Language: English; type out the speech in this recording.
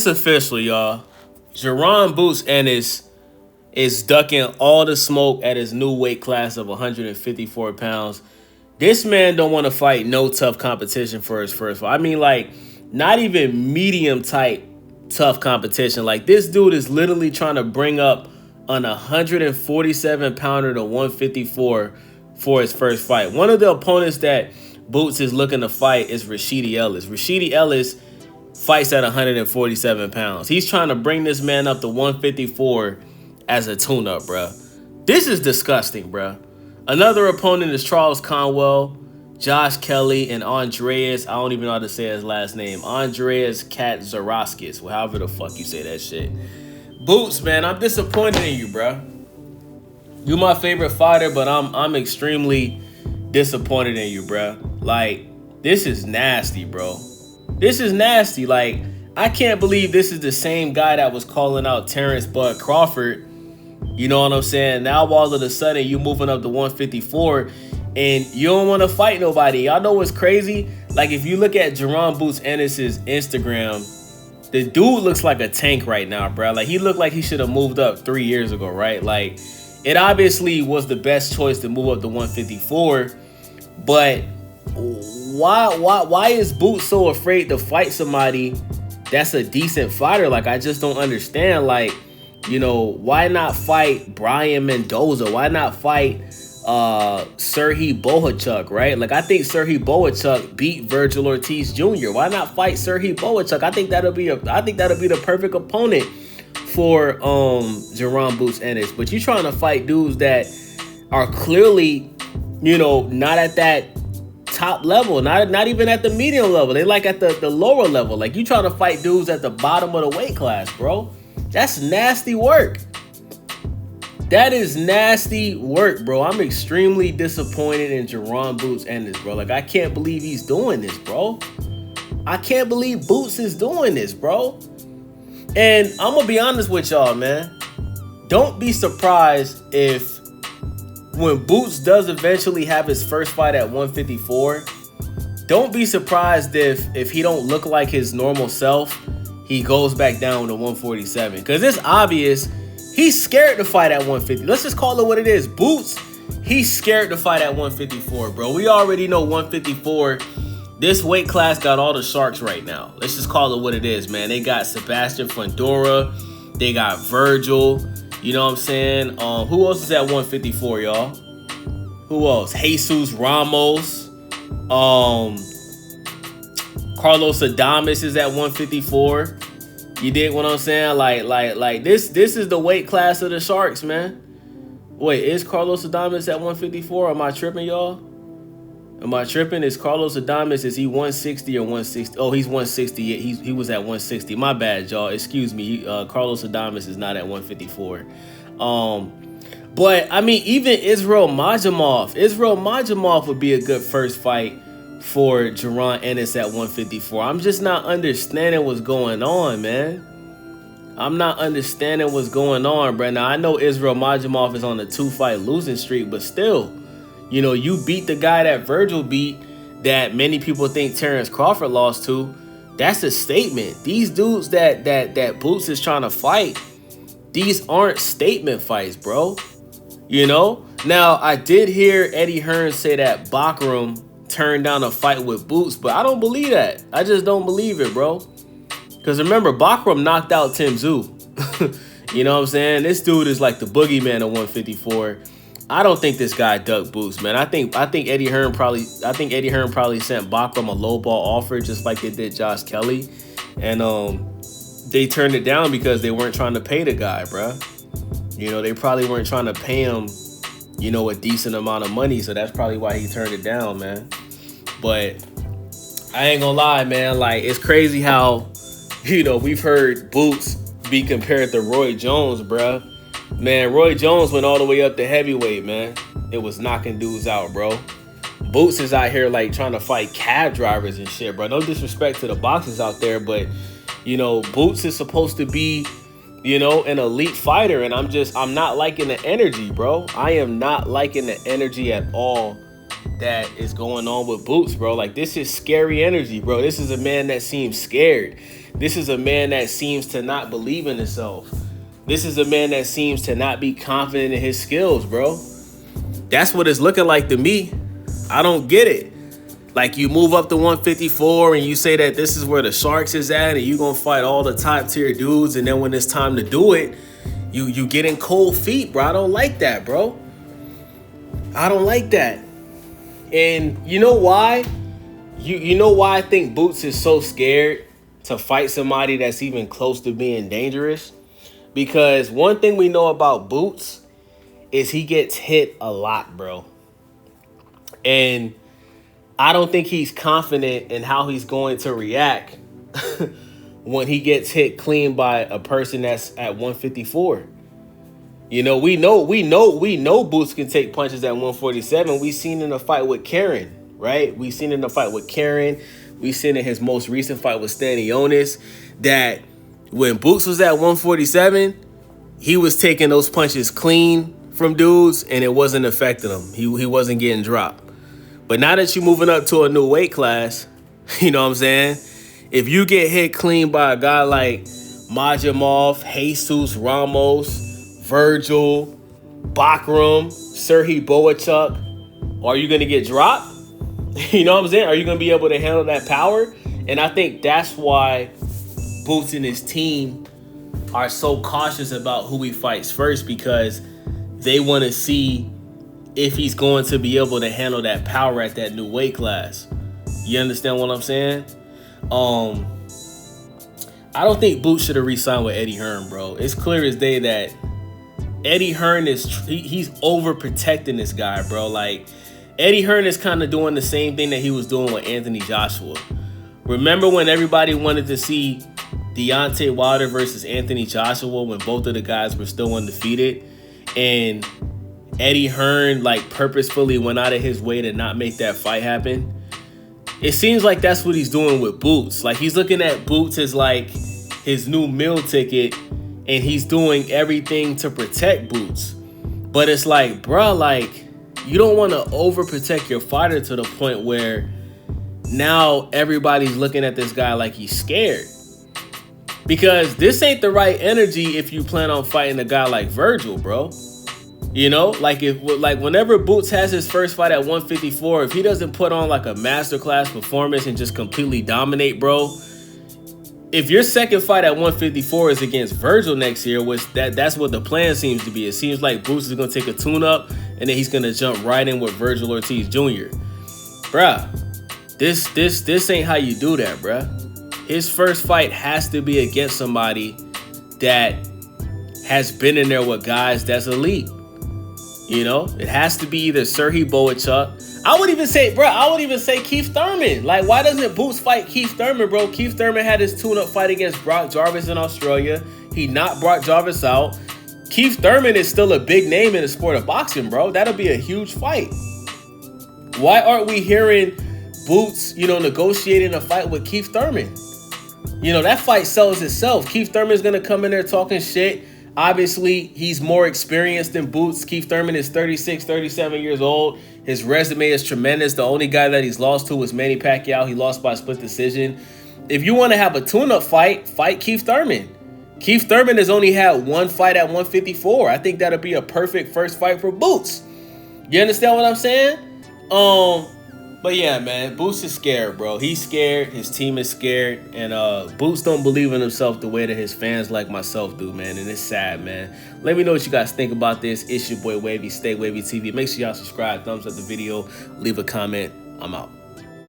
It's official, y'all. Jaron Boots Ennis is ducking all the smoke at his new weight class of 154 pounds. This man don't want to fight no tough competition for his first fight. I mean, like, not even medium type tough competition. Like, this dude is literally trying to bring up an 147 pounder to 154 for his first fight. One of the opponents that Boots is looking to fight is Rashidi Ellis. Rashidi Ellis fights at 147 pounds. He's trying to bring this man up to 154 as a tune-up, bruh. This is disgusting, bruh. Another opponent is Charles Conwell, Josh Kelly, and Andreas. I don't even know how to say his last name. Andreas Katzaraskis, well, however the fuck you say that shit. Boots, man, I'm disappointed in you, bruh. You my favorite fighter, but I'm extremely disappointed in you, bruh. Like, this is nasty, bro. This is nasty. Like, I can't believe this is the same guy that was calling out Terrence Bud Crawford. You know what I'm saying? Now all of a sudden you moving up to 154 and you don't want to fight nobody. Y'all know what's crazy? Like, if you look at Jaron Boots Ennis' Instagram, the dude looks like a tank right now, bro. Like, he looked like he should have moved up 3 years ago, right? Like, it obviously was the best choice to move up to 154, but why is Boots so afraid to fight somebody that's a decent fighter? Like, I just don't understand. Like, you know, why not fight Brian Mendoza? Why not fight Serhii Bohachuk, right? Like, I think Serhii Bohachuk beat Virgil Ortiz Jr. Why not fight Serhii Bohachuk? I think that'll be the perfect opponent for Jaron Boots Ennis. But you trying to fight dudes that are clearly, you know, not at that top level, not even at the medium level. They like at the lower level. Like, you trying to fight dudes at the bottom of the weight class, bro. That's nasty work. That is nasty work, bro. I'm extremely disappointed in Jaron Boots Ennis, bro. Like, I can't believe he's doing this, bro. I can't believe Boots is doing this, bro. And I'm gonna be honest with y'all, man. Don't be surprised if when Boots does eventually have his first fight at 154, don't be surprised if he don't look like his normal self, he goes back down to 147. Because it's obvious he's scared to fight at 150. Let's just call it what it is. Boots, he's scared to fight at 154, bro. We already know 154. This weight class got all the sharks right now. Let's just call it what it is, man. They got Sebastian Fundora. They got Virgil. You know what I'm saying? Who else is at 154, y'all? Who else? Jesus Ramos. Carlos Adames is at 154. You dig what I'm saying? Like this is the weight class of the sharks, man. Wait, is Carlos Adames at 154? Am I tripping, y'all? Am I tripping? Is Carlos Adames, is he 160 or 160? Oh, he's 160. He was at 160. My bad, y'all. Excuse me. Carlos Adames is not at 154. But I mean, even Israel Majamov would be a good first fight for Jaron Ennis at 154. I'm just not understanding what's going on, man. I'm not understanding what's going on, bro. Now, I know Israel Majamov is on a 2-fight losing streak, but still, you know, you beat the guy that Virgil beat, that many people think Terrence Crawford lost to. That's a statement. These dudes that Boots is trying to fight, these aren't statement fights, bro. You know? Now, I did hear Eddie Hearn say that Bakram turned down a fight with Boots, but I don't believe that. I just don't believe it, bro. Because remember, Bakram knocked out Tim Tszyu. You know what I'm saying? This dude is like the boogeyman at 154. I don't think this guy ducked Boots, man. I think Eddie Hearn probably sent Bakram a low ball offer, just like they did Josh Kelly, and they turned it down because they weren't trying to pay the guy, bro. You know, they probably weren't trying to pay him, you know, a decent amount of money, so that's probably why he turned it down, man. But I ain't gonna lie, man. Like, it's crazy how, you know, we've heard Boots be compared to Roy Jones, bro. Man, Roy Jones went all the way up to heavyweight, man. It was knocking dudes out, bro. Boots is out here, like, trying to fight cab drivers and shit, bro. No disrespect to the boxers out there, but, you know, Boots is supposed to be, you know, an elite fighter, and I'm not liking the energy, bro. I am not liking the energy at all that is going on with Boots, bro. Like, this is scary energy, bro. This is a man that seems scared. This is a man that seems to not believe in himself. This is a man that seems to not be confident in his skills, bro. That's what it's looking like to me. I don't get it. Like, you move up to 154 and you say that this is where the Sharks is at and you gonna fight all the top tier dudes, and then when it's time to do it, you get in cold feet, bro. I don't like that, bro. I don't like that. And you know why? You know why I think Boots is so scared to fight somebody that's even close to being dangerous? Because one thing we know about Boots is he gets hit a lot, bro. And I don't think he's confident in how he's going to react when he gets hit clean by a person that's at 154. You know, we know Boots can take punches at 147. We seen in a fight with Karen, right? We seen in a fight with Karen. We seen in his most recent fight with Ennis that when Boots was at 147, he was taking those punches clean from dudes and it wasn't affecting him. He wasn't getting dropped. But now that you're moving up to a new weight class, you know what I'm saying? If you get hit clean by a guy like Majimov, Jesus Ramos, Virgil, Bakram, Serhii Boachuk, are you going to get dropped? You know what I'm saying? Are you going to be able to handle that power? And I think that's why Boots and his team are so cautious about who he fights first, because they want to see if he's going to be able to handle that power at that new weight class. You understand what I'm saying? I don't think Boots should have re-signed with Eddie Hearn, bro. It's clear as day that Eddie Hearn he's overprotecting this guy, bro. Like, Eddie Hearn is kind of doing the same thing that he was doing with Anthony Joshua. Remember when everybody wanted to see Deontay Wilder versus Anthony Joshua when both of the guys were still undefeated, and Eddie Hearn like purposefully went out of his way to not make that fight happen? It seems like that's what he's doing with Boots. Like, he's looking at Boots as like his new meal ticket, and he's doing everything to protect Boots. But it's like, bruh, like, you don't want to overprotect your fighter to the point where now everybody's looking at this guy like he's scared. Because this ain't the right energy if you plan on fighting a guy like Virgil, bro. You know, like whenever Boots has his first fight at 154, if he doesn't put on like a masterclass performance and just completely dominate, bro, if your second fight at 154 is against Virgil next year, which that's what the plan seems to be. It seems like Boots is going to take a tune-up and then he's going to jump right in with Virgil Ortiz Jr. Bruh, this ain't how you do that, bruh. His first fight has to be against somebody that has been in there with guys that's elite. You know, it has to be either Serhii Boachuk. I would even say Keith Thurman. Like, why doesn't Boots fight Keith Thurman, bro? Keith Thurman had his tune-up fight against Brock Jarvis in Australia. He knocked Brock Jarvis out. Keith Thurman is still a big name in the sport of boxing, bro. That'll be a huge fight. Why aren't we hearing Boots, you know, negotiating a fight with Keith Thurman? You know, that fight sells itself. Keith Thurman's going to come in there talking shit. Obviously, he's more experienced than Boots. Keith Thurman is 36, 37 years old. His resume is tremendous. The only guy that he's lost to was Manny Pacquiao. He lost by split decision. If you want to have a tune-up fight, fight Keith Thurman. Keith Thurman has only had one fight at 154. I think that'll be a perfect first fight for Boots. You understand what I'm saying? But yeah, man, Boots is scared, bro. He's scared. His team is scared. And Boots don't believe in himself the way that his fans like myself do, man. And it's sad, man. Let me know what you guys think about this. It's your boy Wavy. Stay Wavy TV. Make sure y'all subscribe, thumbs up the video, leave a comment. I'm out.